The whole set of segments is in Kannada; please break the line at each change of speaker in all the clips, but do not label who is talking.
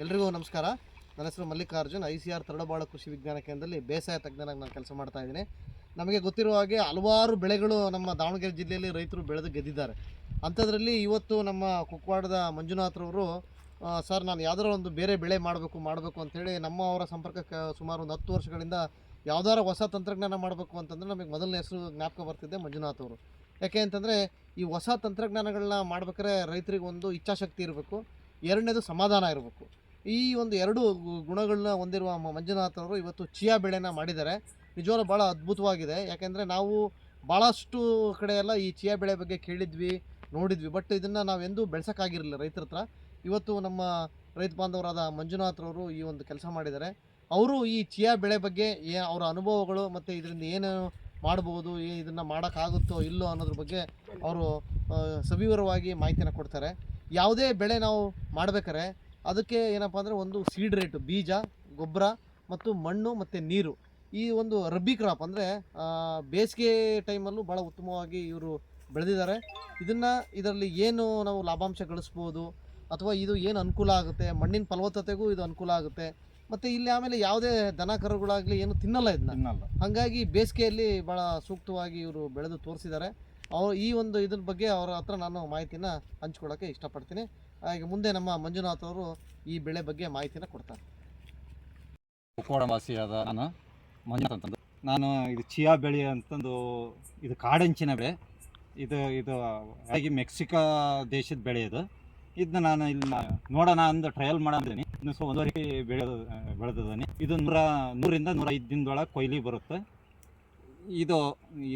ಎಲ್ರಿಗೂ ನಮಸ್ಕಾರ. ನನ್ನ ಹೆಸರು ಮಲ್ಲಿಕಾರ್ಜುನ್. ICR ತರಳಬಾಳು ಕೃಷಿ ವಿಜ್ಞಾನ ಕೇಂದ್ರದಲ್ಲಿ ಬೇಸಾಯ ತಜ್ಞನಾಗಿ ನಾನು ಕೆಲಸ ಮಾಡ್ತಾ ಇದ್ದೀನಿ. ನಮಗೆ ಗೊತ್ತಿರುವ ಹಾಗೆ ಹಲವಾರು ಬೆಳೆಗಳು ನಮ್ಮ ದಾವಣಗೆರೆ ಜಿಲ್ಲೆಯಲ್ಲಿ ರೈತರು ಬೆಳೆದು ಗೆದ್ದಿದ್ದಾರೆ. ಅಂಥದ್ರಲ್ಲಿ ಇವತ್ತು ನಮ್ಮ ಕುಕ್ಕವಾಡದ ಮಂಜುನಾಥ್ರವರು ಸರ್ ನಾನು ಯಾವುದಾರ ಒಂದು ಬೇರೆ ಬೆಳೆ ಮಾಡಬೇಕು ಅಂಥೇಳಿ ಅವರ ಸಂಪರ್ಕಕ್ಕೆ ಸುಮಾರು ಒಂದು 10 ವರ್ಷಗಳಿಂದ ಯಾವುದಾರ ಹೊಸ ತಂತ್ರಜ್ಞಾನ ಮಾಡಬೇಕು ಅಂತಂದರೆ ನಮಗೆ ಮೊದಲನೇ ಹೆಸರು ಜ್ಞಾಪಕ ಬರ್ತಿದ್ದೆ ಮಂಜುನಾಥ್ ಅವರು. ಯಾಕೆ ಅಂತಂದರೆ ಈ ಹೊಸ ತಂತ್ರಜ್ಞಾನಗಳನ್ನ ಮಾಡ್ಬೇಕಾದ್ರೆ ರೈತರಿಗೆ ಒಂದು ಇಚ್ಛಾಶಕ್ತಿ ಇರಬೇಕು, ಎರಡನೇದು ಸಮಾಧಾನ ಇರಬೇಕು. ಈ ಒಂದು ಎರಡು ಗುಣಗಳನ್ನ ಹೊಂದಿರುವ ಮಂಜುನಾಥ್ ಅವರು ಇವತ್ತು ಚಿಯಾ ಬೆಳೆನ ಮಾಡಿದ್ದಾರೆ. ನಿಜವಾಗ್ಲೂ ಭಾಳ ಅದ್ಭುತವಾಗಿದೆ. ಯಾಕೆಂದರೆ ನಾವು ಭಾಳಷ್ಟು ಕಡೆ ಎಲ್ಲ ಈ ಚಿಯಾ ಬೆಳೆ ಬಗ್ಗೆ ಕೇಳಿದ್ವಿ, ನೋಡಿದ್ವಿ, ಬಟ್ ಇದನ್ನು ನಾವೆಂದೂ ಬೆಳೆಸೋಕ್ಕಾಗಿರಲಿಲ್ಲ ರೈತರ ಹತ್ರ. ಇವತ್ತು ನಮ್ಮ ರೈತ ಬಾಂಧವರಾದ ಮಂಜುನಾಥ್ರವರು ಈ ಒಂದು ಕೆಲಸ ಮಾಡಿದ್ದಾರೆ. ಅವರು ಈ ಚಿಯಾ ಬೆಳೆ ಬಗ್ಗೆ ಅವರ ಅನುಭವಗಳು ಮತ್ತು ಇದರಿಂದ ಏನು ಮಾಡ್ಬೋದು, ಇದನ್ನು ಮಾಡೋಕ್ಕಾಗುತ್ತೋ ಇಲ್ಲೋ ಅನ್ನೋದ್ರ ಬಗ್ಗೆ ಅವರು ಸವಿವರವಾಗಿ ಮಾಹಿತಿಯನ್ನು ಕೊಡ್ತಾರೆ. ಯಾವುದೇ ಬೆಳೆ ನಾವು ಮಾಡ್ಬೇಕಾರೆ ಅದಕ್ಕೆ ಏನಪ್ಪ ಅಂದರೆ ಒಂದು ಸೀಡ್ ರೇಟು, ಬೀಜ, ಗೊಬ್ಬರ ಮತ್ತು ಮಣ್ಣು ಮತ್ತು ನೀರು. ಈ ಒಂದು ರಬ್ಬಿ ಕ್ರಾಪ್ ಅಂದರೆ ಬೇಸಿಗೆ ಟೈಮಲ್ಲೂ ಭಾಳ ಉತ್ತಮವಾಗಿ ಇವರು ಬೆಳೆದಿದ್ದಾರೆ. ಇದರಲ್ಲಿ ಏನು ನಾವು ಲಾಭಾಂಶ ಗಳಿಸ್ಬೋದು ಅಥವಾ ಇದು ಏನು ಅನುಕೂಲ ಆಗುತ್ತೆ, ಮಣ್ಣಿನ ಫಲವತ್ತತೆಗೂ ಇದು ಅನುಕೂಲ ಆಗುತ್ತೆ. ಮತ್ತು ಇಲ್ಲಿ ಆಮೇಲೆ ಯಾವುದೇ ದನ ಕರುಗಳಾಗಲಿ ಏನು ತಿನ್ನಲ್ಲ ಇದನ್ನ. ಹಾಗಾಗಿ ಬೇಸಿಗೆಯಲ್ಲಿ ಭಾಳ ಸೂಕ್ತವಾಗಿ ಇವರು ಬೆಳೆದು ತೋರಿಸಿದ್ದಾರೆ. ಈ ಒಂದು ಇದ್ರ ಬಗ್ಗೆ ಅವರ ಹತ್ರ ನಾನು ಮಾಹಿತಿನ ಹಂಚ್ಕೊಳ್ಳೋಕ್ಕೆ ಇಷ್ಟಪಡ್ತೀನಿ. ಹಾಗೆ ಮುಂದೆ ನಮ್ಮ ಮಂಜುನಾಥ್ ಅವರು ಈ ಬೆಳೆ ಬಗ್ಗೆ ಮಾಹಿತಿನ ಕೊಡ್ತಾರೆ.
ಕುಕ್ಕವಾಡ ವಾಸಿಯಾದ ನಾನು ಮಂಜುನಾಥ್ ಅಂತಂದು. ನಾನು ಇದು ಚಿಯಾ ಬೆಳೆ ಅಂತಂದು, ಇದು ಕಾಡಂಚಿನ ಬೆಳೆ. ಇದು ಹಾಗೆ ಮೆಕ್ಸಿಕೋ ದೇಶದ ಬೆಳೆ ಇದು. ಇದನ್ನ ನಾನು ಇಲ್ಲಿ ನೋಡೋಣ ಅಂದು ಟ್ರಯಲ್ ಮಾಡಿದ್ದೀನಿ. ಇನ್ನು 1 ವರ್ಷ ಬೆಳೆದಿದ್ದೀನಿ. ಇದು 100ರಿಂದ 105 ದಿನದೊಳಗೆ ಕೊಯ್ಲಿ ಬರುತ್ತೆ. ಇದು ಈ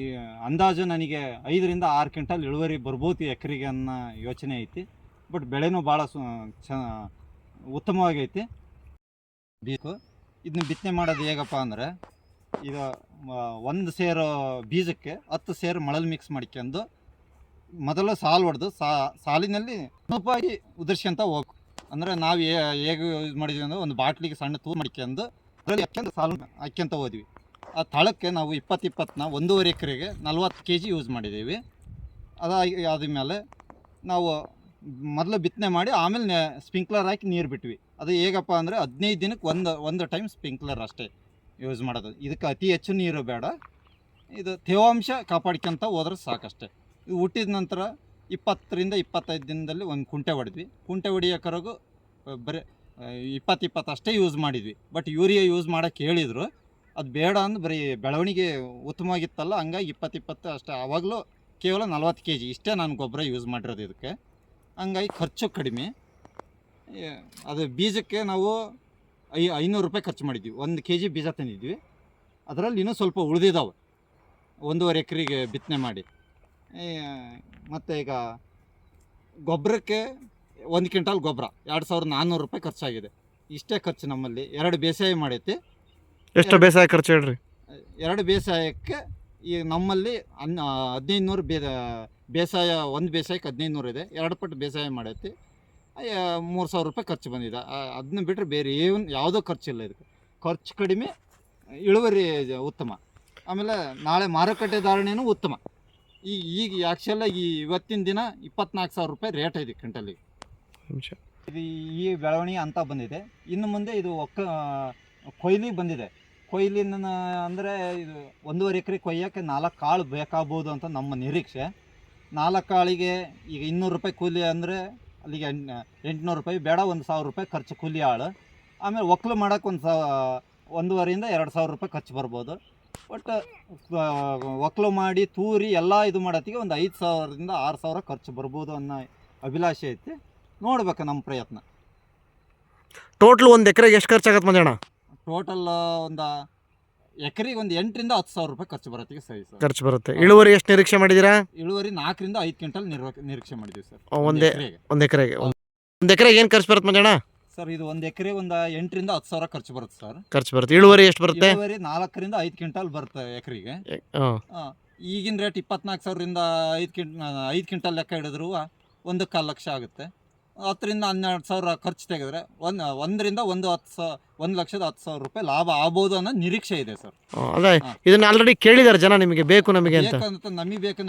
ಅಂದಾಜು ನನಗೆ 5ರಿಂದ 6 ಕ್ವಿಂಟಲ್ ಇಳುವರಿ ಬರ್ಬೋದು ಎಕರೆಗೆ ಅನ್ನೋ ಯೋಚನೆ ಐತಿ. ಬಟ್ ಬೆಳೆನೂ ಭಾಳ ಉತ್ತಮವಾಗೈತಿ. ಬೇಕು ಇದನ್ನ ಬಿತ್ತನೆ ಮಾಡೋದು ಹೇಗಪ್ಪ ಅಂದರೆ, ಇದು 1 ಸೇರು ಬೀಜಕ್ಕೆ 10 ಸೇರು ಮಳಲು ಮಿಕ್ಸ್ ಮಾಡ್ಕೊಂಡು ಮೊದಲು ಸಾಲು ಹೊಡೆದು ಸಾಲಿನಲ್ಲಿ ನುಪ್ಪಾಗಿ ಉದುರ್ಸ್ಕೊಂತ ಹೋಗ್ಬೇಕು. ಅಂದರೆ ನಾವು ಹೇಗೆ ಯೂಸ್ ಮಾಡಿದ್ವಿ ಅಂದರೆ, ಒಂದು ಬಾಟ್ಲಿಗೆ ಸಣ್ಣ ತೂರು ಮಾಡ್ಕೊಂಡು ಅದರಲ್ಲಿ ಹಾಕ್ಯಂದು ಸಾಲು ಹಾಕ್ಯಂತ ಹೋದ್ವಿ. ಆ ತಳಕ್ಕೆ ನಾವು 20-20ನ 1.5 ಎಕರೆಗೆ 40 kg ಯೂಸ್ ಮಾಡಿದ್ದೀವಿ. ಆದಮೇಲೆ ನಾವು ಮೊದಲು ಬಿತ್ತನೆ ಮಾಡಿ ಆಮೇಲೆ ಸ್ಪ್ರಿಂಕ್ಲರ್ ಹಾಕಿ ನೀರು ಬಿಟ್ವಿ. ಅದು ಹೇಗಪ್ಪ ಅಂದರೆ 15 ದಿನಕ್ಕೆ ಒಂದು ಟೈಮ್ ಸ್ಪ್ರಿಂಕ್ಲರ್ ಅಷ್ಟೇ ಯೂಸ್ ಮಾಡೋದು. ಇದಕ್ಕೆ ಅತಿ ಹೆಚ್ಚು ನೀರು ಬೇಡ. ಇದು ತೇವಾಂಶ ಕಾಪಾಡ್ಕೊಂತ ಹೋದ್ರೆ ಸಾಕಷ್ಟೇ. ಇದು ಹುಟ್ಟಿದ ನಂತರ 20ರಿಂದ 25 ದಿನದಲ್ಲಿ ಒಂದು ಕುಂಟೆ ಹೊಡೆದ್ವಿ. ಕುಂಟೆ ಹೊಡಿಯೋಕರೆಗೂ ಬರೀ 20 ಅಷ್ಟೇ ಯೂಸ್ ಮಾಡಿದ್ವಿ. ಬಟ್ ಯೂರಿಯಾ ಯೂಸ್ ಮಾಡೋಕ್ಕೆ ಹೇಳಿದರು. ಅದು ಬೇಡ ಅಂದು ಬರೀ ಬೆಳವಣಿಗೆ ಉತ್ತಮವಾಗಿತ್ತಲ್ಲ, ಹಂಗಾಗಿ 20 ಅಷ್ಟೇ. ಆವಾಗಲೂ ಕೇವಲ 40 kg ಇಷ್ಟೇ ನಾನು ಗೊಬ್ಬರ ಯೂಸ್ ಮಾಡಿರೋದು ಇದಕ್ಕೆ. ಹಂಗಾಗಿ ಖರ್ಚು ಕಡಿಮೆ. ಅದು ಬೀಜಕ್ಕೆ ನಾವು 500 ರೂಪಾಯಿ ಖರ್ಚು ಮಾಡಿದ್ವಿ. 1 kg ಬೀಜ ತಂದಿದ್ವಿ. ಅದರಲ್ಲಿ ಇನ್ನೂ ಸ್ವಲ್ಪ ಉಳಿದಿದ್ದಾವೆ 1.5 ಎಕರೆಗೆ ಬಿತ್ತನೆ ಮಾಡಿ. ಮತ್ತು ಈಗ ಗೊಬ್ಬರಕ್ಕೆ 1 ಕ್ವಿಂಟಲ್ ಗೊಬ್ಬರ 2400 ರೂಪಾಯಿ ಖರ್ಚಾಗಿದೆ. ಇಷ್ಟೇ ಖರ್ಚು ನಮ್ಮಲ್ಲಿ. 2 ಬೇಸಾಯ ಮಾಡೈತಿ.
ಎಷ್ಟು ಬೇಸಾಯ ಖರ್ಚು ಹೇಳ್ರಿ? 2
ಬೇಸಾಯಕ್ಕೆ ಈಗ ನಮ್ಮಲ್ಲಿ 1500 ಬೇಸಾಯ, 1 ಬೇಸಾಯಕ್ಕೆ 1500 ಇದೆ. 2 ಪಟ್ಟು ಬೇಸಾಯ ಮಾಡೈತಿ. 3000 ರೂಪಾಯಿ ಖರ್ಚು ಬಂದಿದೆ. ಅದನ್ನ ಬಿಟ್ಟರೆ ಬೇರೆ ಯಾವುದೋ ಖರ್ಚಿಲ್ಲ. ಇದಕ್ಕೆ ಖರ್ಚು ಕಡಿಮೆ, ಇಳುವರಿ ಉತ್ತಮ, ಆಮೇಲೆ ನಾಳೆ ಮಾರುಕಟ್ಟೆ ಧಾರಣೆಯೂ ಉತ್ತಮ. ಈಗ ಆ್ಯಕ್ಚುಲಾಗಿ ಇವತ್ತಿನ ದಿನ 24,000 ರೂಪಾಯಿ ರೇಟ್ ಇದೆ ಕ್ವಿಂಟಲಿಗೆ. ಇದು ಈ ಬೆಳವಣಿಗೆ ಅಂತ ಬಂದಿದೆ. ಇನ್ನು ಮುಂದೆ ಇದು ಕೊಯ್ಲಿಗೆ ಬಂದಿದೆ. ಕೊಯ್ಲಿನ ಅಂದರೆ ಇದು 1.5 ಎಕರೆ ಕೊಯ್ಯೋಕ್ಕೆ 4 ಕಾಳು ಬೇಕಾಗ್ಬೋದು ಅಂತ ನಮ್ಮ ನಿರೀಕ್ಷೆ. 4 ಕಾಳಿಗೆ ಈಗ 200 ರೂಪಾಯಿ ಕೂಲಿ ಅಂದರೆ ಅಲ್ಲಿಗೆ 800 ರೂಪಾಯಿ ಬೇಡ, 1,000 ರೂಪಾಯಿ ಖರ್ಚು ಕೂಲಿ ಆಳು. ಆಮೇಲೆ ಒಕ್ಕಲು ಮಾಡೋಕ್ಕೆ 1,500ರಿಂದ 2,000 ರೂಪಾಯಿ ಖರ್ಚು ಬರ್ಬೋದು. ಬಟ್ ಒಕ್ಕಲು ಮಾಡಿ ತೂರಿ ಎಲ್ಲ ಇದು ಮಾಡೋತ್ತಿಗೆ ಒಂದು 5,000ರಿಂದ 6,000 ಖರ್ಚು ಬರ್ಬೋದು ಅನ್ನೋ ಅಭಿಲಾಷೆ ಐತಿ. ನೋಡ್ಬೇಕು ನಮ್ಮ ಪ್ರಯತ್ನ.
ಟೋಟಲ್ 1 ಎಕರೆಗೆ ಎಷ್ಟು ಖರ್ಚಾಗತ್ತೆ ಮಂಜಣ್ಣ?
ಟೋಟಲ್ ಒಂದು ಎಕರೆಗೆ 8ರಿಂದ 10,000 ರೂಪಾಯಿ ಖರ್ಚು ಬರೋತ್ತಿಗೆ ಸರಿ ಸರ್.
ಖರ್ಚು ಬರುತ್ತೆ. ಇಳುವರಿ ಎಷ್ಟು ನಿರೀಕ್ಷೆ ಮಾಡಿದ್ದೀರಾ?
ಇಳುವರಿ 4ರಿಂದ 5 ಕ್ವಿಂಟಲ್ ನಿರೀಕ್ಷೆ ಮಾಡಿದ್ದೀವಿ ಸರ್.
1 ಎಕರೆಗೆ ಏನು ಖರ್ಚು ಬರುತ್ತೆ ಮಂಜಣ್ಣ?
ಸರ್ ಇದು 1 ಎಕರೆ 8ರಿಂದ 10,000 ಖರ್ಚು ಬರುತ್ತೆ ಸರ್.
ಖರ್ಚು ಬರುತ್ತೆ. ಇಳುವರಿ ಎಷ್ಟು ಬರುತ್ತೆ?
ಇಳುವರಿ 4ರಿಂದ 5 ಕ್ವಿಂಟಲ್ ಬರುತ್ತೆ ಎಕರೆಗೆ. ಈಗಿನ ರೇಟ್ 24,000ರಿಂದ 5 ಕ್ವಿಂಟಲ್ ಲೆಕ್ಕ ಹಿಡಿದ್ರು 1.25 ಲಕ್ಷ ಆಗುತ್ತೆ. 10ರಿಂದ 12,000 ಖರ್ಚು ತೆಗೆದ್ರೆ 1,10,000 ರೂಪಾಯಿ ಲಾಭ ಆಗ್ಬೋದು ಅನ್ನೋ ನಿರೀಕ್ಷೆ ಇದೆ ಸರ್.
ಅದೇ ಇದನ್ನ ಆಲ್ರೆಡಿ ಕೇಳಿದಾರೆ ಜನ, ನಿಮಗೆ ಬೇಕು ನಮಗೆ ಅಂತ.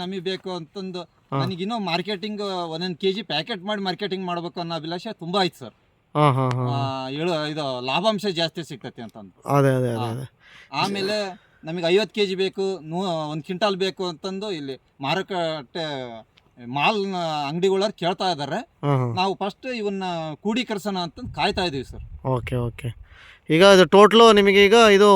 ನಮಗೆ ಬೇಕು ಅಂತಂದು ನನಗಿನ್ನೂ ಮಾರ್ಕೆಟಿಂಗ್ 1 kg ಪ್ಯಾಕೆಟ್ ಮಾಡಿ ಮಾರ್ಕೆಟಿಂಗ್ ಮಾಡಬೇಕು ಅನ್ನೋ ಅಭಿಲಾಷೆ ತುಂಬ ಆಯ್ತು ಸರ್.
ಹಾಂ ಹಾಂ ಹಾಂ
ಇದು ಲಾಭಾಂಶ ಜಾಸ್ತಿ ಸಿಗ್ತೈತಿ ಅಂತಂದು.
ಅದೇ ಅದೇ ಅದೇ ಅದೇ
ಆಮೇಲೆ ನಮಗೆ 50 kg ಬೇಕು, 1 ಕ್ವಿಂಟಾಲ್ ಬೇಕು ಅಂತಂದು ಇಲ್ಲಿ ಮಾರುಕಟ್ಟೆ ಮಾಲ್ನ ಅಂಗಡಿಗಳವ್ರು ಕೇಳ್ತಾ ಇದ್ದಾರೆ.
ಹಾಂ ಹಾಂ
ನಾವು ಫಸ್ಟ್ ಇವನ್ನ ಕೂಡೀಕರಿಸೋಣ ಅಂತಂದು ಕಾಯ್ತಾ ಇದೀವಿ ಸರ್.
Okay okay. ಈಗ ಇದು ಟೋಟ್ಲು ನಿಮಗೆ ಈಗ ಇದು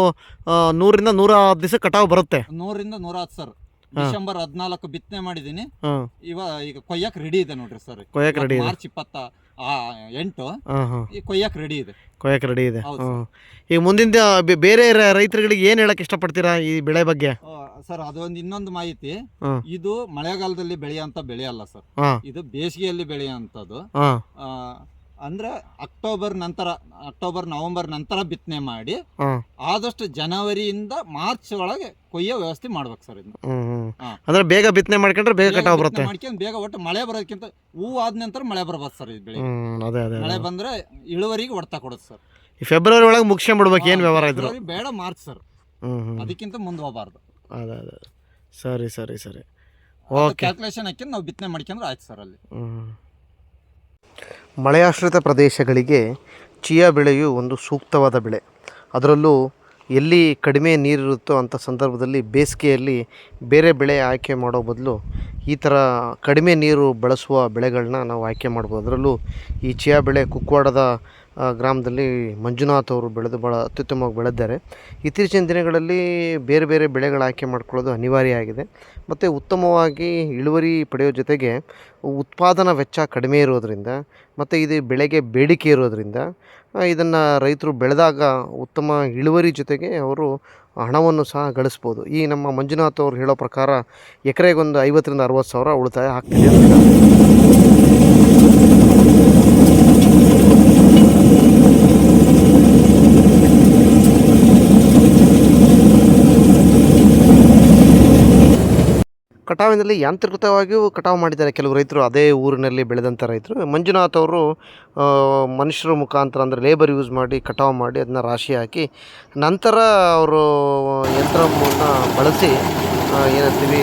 100ರಿಂದ 110 ದಿವಸ ಕಟಾವು ಬರುತ್ತೆ.
100ರಿಂದ 110 ಸರ್. ಡಿಸೆಂಬರ್ 14 ಬಿತ್ತನೆ ಮಾಡಿದೀನಿ.
ಹಾಂ
ಈಗ ಕೊಯ್ಯಕ್ಕೆ ರೆಡಿ ಇದೆ ನೋಡ್ರಿ ಸರ್.
ಕೊಯ್ಯಕ್ಕೆ ರೆಡಿ ಇದೆ.
ಮಾರ್ಚ್ 28
ಹಾಂ ಹಾಂ
ಈ ಕೊಯ್ಯಕ್ಕೆ ರೆಡಿ ಇದೆ.
ಕೊಯ್ಯಕ್ಕೆ ರೆಡಿ ಇದೆ.
ಹೌದು
ಹಾಂ. ಈಗ ಮುಂದಿನ ಬೇರೆ ರೈತರುಗಳಿಗೆ ಏನು ಹೇಳಕ್ಕೆ ಇಷ್ಟಪಡ್ತೀರಾ ಈ ಬೆಳೆ ಬಗ್ಗೆ?
ಸರ್ ಅದೊಂದು ಇನ್ನೊಂದು ಮಾಹಿತಿ,
ಹಾಂ
ಇದು ಮಳೆಗಾಲದಲ್ಲಿ ಬೆಳೆಯುವಂತ ಬೆಳೆ ಅಲ್ಲ ಸರ್.
ಹಾಂ
ಇದು ಬೇಸಿಗೆಯಲ್ಲಿ ಬೆಳೆಯುವಂಥದ್ದು.
ಹಾಂ
ಅಂದ್ರೆ ಅಕ್ಟೋಬರ್ ನವೆಂಬರ್ ನಂತರ ಬಿತ್ತನೆ ಮಾಡಿ
ಹಾಂ
ಆದಷ್ಟು ಜನವರಿಯಿಂದ ಮಾರ್ಚ್ ಒಳಗೆ ಕೊಯ್ಯೋ ವ್ಯವಸ್ಥೆ ಮಾಡ್ಬೇಕು ಸರ್. ಇದನ್ನ ಹಾಂ.
ಅಂದ್ರೆ ಬೇಗ ಬಿತ್ತನೆ ಮಾಡ್ಕೊಂಡ್ರೆ ಬೇಗ ಕಟಾವು ಬರುತ್ತೆ.
ಮಾಡ್ಕೊಂಡು ಬೇಗ ಒಟ್ಟು ಮಳೆ ಬರೋದಕ್ಕಿಂತ ಹೂವು ಆದ ನಂತರ ಮಳೆ ಬರ್ಬೋದು ಸರ್. ಇದು ಬೆಳೆ
ಅದೇ ಅದೇ
ಮಳೆ ಬಂದ್ರೆ ಇಳುವರಿಗೆ ಹೊಡ್ತಾ ಕೊಡುತ್ತೆ ಸರ್.
ಈ ಫೆಬ್ರವರಿ ಒಳಗೆ ಮುಗಿಸ್ಕೊಂಡ್ಬಿಡ್ಬೇಕು ಏನು ವ್ಯವಹಾರ ಇದ್ರು.
ಫೆಬ್ರವರಿ ಬೇಡ, ಮಾರ್ಚ್ ಸರ್. ಅದಕ್ಕಿಂತ ಮುಂದೆ ಹೋಗಬಾರ್ದು.
ಅದೇ ಅದೇ ಸರಿ ಸರಿ ಸರಿ ಓಕೆ.
ಕ್ಯಾಲ್ಕುಲೇಷನ್ ಹಾಕಿ ನಾವು ಬಿತ್ತನೆ ಮಾಡ್ಕೊಂಡ್ರೆ ಆಯ್ತು ಸರ್. ಅಲ್ಲಿ
ಮಳೆಯಾಶ್ರಿತ ಪ್ರದೇಶಗಳಿಗೆ ಚಿಯಾ ಬೆಳೆಯು ಒಂದು ಸೂಕ್ತವಾದ ಬೆಳೆ. ಅದರಲ್ಲೂ ಎಲ್ಲಿ ಕಡಿಮೆ ನೀರಿರುತ್ತೋ ಅಂಥ ಸಂದರ್ಭದಲ್ಲಿ ಬೇಸಿಗೆಯಲ್ಲಿ ಬೇರೆ ಬೆಳೆ ಆಯ್ಕೆ ಮಾಡೋ ಬದಲು ಈ ಥರ ಕಡಿಮೆ ನೀರು ಬಳಸುವ ಬೆಳೆಗಳನ್ನ ನಾವು ಆಯ್ಕೆ ಮಾಡ್ಬೋದು. ಅದರಲ್ಲೂ ಈ ಚಿಯಾ ಬೆಳೆ ಕುಕ್ಕವಾಡದ ಗ್ರಾಮದಲ್ಲಿ ಮಂಜುನಾಥ್ ಅವರು ಬೆಳೆದು ಭಾಳ ಅತ್ಯುತ್ತಮವಾಗಿ ಬೆಳೆದಿದ್ದಾರೆ. ಇತ್ತೀಚಿನ ದಿನಗಳಲ್ಲಿ ಬೇರೆ ಬೇರೆ ಬೆಳೆಗಳು ಆಯ್ಕೆ ಮಾಡ್ಕೊಳ್ಳೋದು ಅನಿವಾರ್ಯ ಆಗಿದೆ. ಮತ್ತು ಉತ್ತಮವಾಗಿ ಇಳುವರಿ ಪಡೆಯೋ ಜೊತೆಗೆ ಉತ್ಪಾದನಾ ವೆಚ್ಚ ಕಡಿಮೆ ಇರೋದರಿಂದ ಮತ್ತು ಇದು ಬೆಳೆಗೆ ಬೇಡಿಕೆ ಇರೋದರಿಂದ ಇದನ್ನು ರೈತರು ಬೆಳೆದಾಗ ಉತ್ತಮ ಇಳುವರಿ ಜೊತೆಗೆ ಅವರು ಹಣವನ್ನು ಸಹ ಗಳಿಸ್ಬೋದು. ಈ ನಮ್ಮ ಮಂಜುನಾಥ್ ಅವರು ಹೇಳೋ ಪ್ರಕಾರ ಎಕರೆಗೊಂದು 50ರಿಂದ 60 ಸಾವಿರ ಉಳಿತಾಯ ಆಗ್ತಿದೆ ಅಂತ. ಕಟಾವಿನಲ್ಲಿ ಯಾಂತ್ರಿಕೃತವಾಗಿಯೂ ಕಟಾವು ಮಾಡಿದ್ದಾರೆ ಕೆಲವು ರೈತರು, ಅದೇ ಊರಿನಲ್ಲಿ ಬೆಳೆದಂಥ ರೈತರು. ಮಂಜುನಾಥ್ ಅವರು ಮನುಷ್ಯರ ಮುಖಾಂತರ ಅಂದರೆ ಲೇಬರ್ ಯೂಸ್ ಮಾಡಿ ಕಟಾವು ಮಾಡಿ ಅದನ್ನ ರಾಶಿ ಹಾಕಿ ನಂತರ ಅವರು ಯಂತ್ರವನ್ನು ಬಳಸಿ ಏನಂತೀವಿ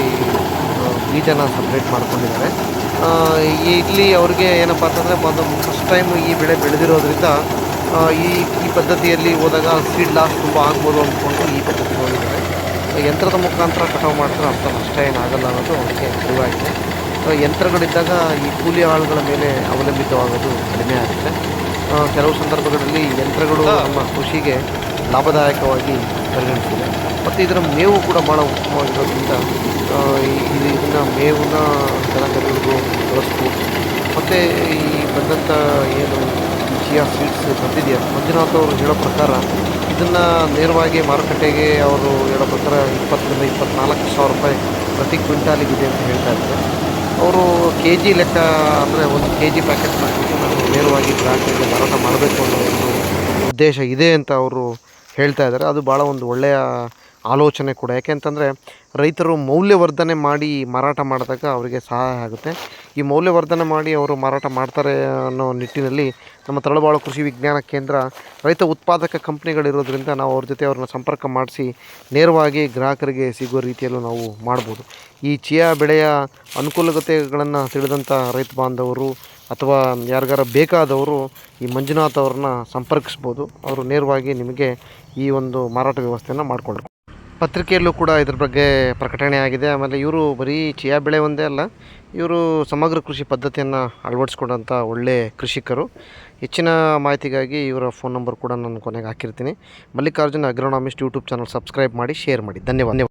ಬೀಜನ ಸಪ್ರೇಟ್ ಮಾಡ್ಕೊಂಡಿದ್ದಾರೆ. ಇಲ್ಲಿ ಅವ್ರಿಗೆ ಏನಪ್ಪ ಅಂತಂದರೆ ಒಂದು ಫಸ್ಟ್ ಟೈಮ್ ಈ ಬೆಳೆ ಬೆಳೆದಿರೋದ್ರಿಂದ ಈ ಪದ್ಧತಿಯಲ್ಲಿ ಹೋದಾಗ ಸೀಡ್ ಲಾಸ್ ತುಂಬ ಆಗ್ಬೋದು ಅಂದ್ಕೊಂಡು ಈ ಪದ್ಧತಿ ಹೋಗಿದ್ದಾರೆ. ಯಂತ್ರದ ಮುಖಾಂತರ ಕಟಾವು ಮಾಡಿದ್ರೆ ಅಂಥ ನಷ್ಟ ಏನಾಗಲ್ಲ ಅನ್ನೋದು ಅವರಿಗೆ ಅರಿವಾಗಿದೆ. ಯಂತ್ರಗಳಿದ್ದಾಗ ಈ ಕೂಲಿ ಆಳುಗಳ ಮೇಲೆ ಅವಲಂಬಿತವಾಗೋದು ಕಡಿಮೆ ಆಗುತ್ತೆ. ಕೆಲವು ಸಂದರ್ಭಗಳಲ್ಲಿ ಯಂತ್ರಗಳು ನಮ್ಮ ಕೃಷಿಗೆ ಲಾಭದಾಯಕವಾಗಿ ಪರಿಗಣಿಸಿದೆ. ಮತ್ತು ಇದರ ಮೇವು ಕೂಡ ಭಾಳ ಉತ್ತಮವಾಗಿರೋದ್ರಿಂದ ಇದನ್ನು ಮೇವನ್ನ ದನಕರುಗಳಿಗೂ ಬಳಸ್ಬೋದು. ಮತ್ತು ಈ ಬಂದಂಥ ಏನು ಚಿಯಾ ಸೀಡ್ಸ್ ಬಂದಿದೆಯಾ ಮಂಜುನಾಥ್ ಅವರು ಹೇಳೋ ಪ್ರಕಾರ ಇದನ್ನು ನೇರವಾಗಿ ಮಾರುಕಟ್ಟೆಗೆ ಅವರು ಹೇಳೋ ಪ್ರಕಾರ 20ರಿಂದ 24 ಸಾವಿರ ರೂಪಾಯಿ ಪ್ರತಿ ಕ್ವಿಂಟಾಲಿಗಿದೆ ಅಂತ ಹೇಳ್ತಾ ಇದ್ದಾರೆ. ಅವರು KG ಲೆಕ್ಕ ಅಂದರೆ 1 KG ಪ್ಯಾಕೆಟ್ ಮಾಡಿಬಿಟ್ಟು ನಾನು ನೇರವಾಗಿ ಗ್ರಾಹಕರಿಗೆ ಮಾರಾಟ ಮಾಡಬೇಕು ಅನ್ನೋ ಒಂದು ಉದ್ದೇಶ ಇದೆ ಅಂತ ಅವರು ಹೇಳ್ತಾ ಇದ್ದಾರೆ. ಅದು ಭಾಳ ಒಂದು ಒಳ್ಳೆಯ ಆಲೋಚನೆ ಕೂಡ. ಯಾಕೆಂತಂದರೆ ರೈತರು ಮೌಲ್ಯವರ್ಧನೆ ಮಾಡಿ ಮಾರಾಟ ಮಾಡಿದಾಗ ಅವರಿಗೆ ಸಹಾಯ ಆಗುತ್ತೆ. ಈ ಮೌಲ್ಯವರ್ಧನೆ ಮಾಡಿ ಅವರು ಮಾರಾಟ ಮಾಡ್ತಾರೆ ಅನ್ನೋ ನಿಟ್ಟಿನಲ್ಲಿ ನಮ್ಮ ತರಳಬಾಳು ಕೃಷಿ ವಿಜ್ಞಾನ ಕೇಂದ್ರ ರೈತ ಉತ್ಪಾದಕ ಕಂಪ್ನಿಗಳಿರೋದ್ರಿಂದ ನಾವು ಅವ್ರ ಜೊತೆ ಅವ್ರನ್ನ ಸಂಪರ್ಕ ಮಾಡಿಸಿ ನೇರವಾಗಿ ಗ್ರಾಹಕರಿಗೆ ಸಿಗೋ ರೀತಿಯಲ್ಲೂ ನಾವು ಮಾಡ್ಬೋದು. ಈ ಚಿಯಾ ಬೆಳೆಯ ಅನುಕೂಲತೆಗಳನ್ನು ತಿಳಿದಂಥ ರೈತ ಬಾಂಧವರು ಅಥವಾ ಯಾರಿಗಾರ ಬೇಕಾದವರು ಈ ಮಂಜುನಾಥ್ ಅವ್ರನ್ನ ಸಂಪರ್ಕಿಸ್ಬೋದು. ಅವರು ನೇರವಾಗಿ ನಿಮಗೆ ಈ ಒಂದು ಮಾರಾಟ ವ್ಯವಸ್ಥೆಯನ್ನು ಮಾಡಿಕೊಡ್ರು. ಪತ್ರಿಕೆಯಲ್ಲೂ ಕೂಡ ಇದ್ರ ಬಗ್ಗೆ ಪ್ರಕಟಣೆ ಆಗಿದೆ. ಆಮೇಲೆ ಇವರು ಬರೀ ಚಿಯಾ ಬೆಳೆ ಒಂದೇ ಅಲ್ಲ, ಇವರು ಸಮಗ್ರ ಕೃಷಿ ಪದ್ಧತಿಯನ್ನು ಅಳವಡಿಸ್ಕೊಂಡಂಥ ಒಳ್ಳೆ ಕೃಷಿಕರು. ಹೆಚ್ಚಿನ ಮಾಹಿತಿಗಾಗಿ ಇವರ ಫೋನ್ ನಂಬರ್ ಕೂಡ ನಾನು ಕೊನೆಗೆ ಹಾಕಿರ್ತೀನಿ. ಮಲ್ಲಿಕಾರ್ಜುನ್ ಅಗ್ರೋನಾಮಿಸ್ಟ್ ಯೂಟ್ಯೂಬ್ ಚಾನಲ್ ಸಬ್ಸ್ಕ್ರೈಬ್ ಮಾಡಿ, ಶೇರ್ ಮಾಡಿ. ಧನ್ಯವಾದ.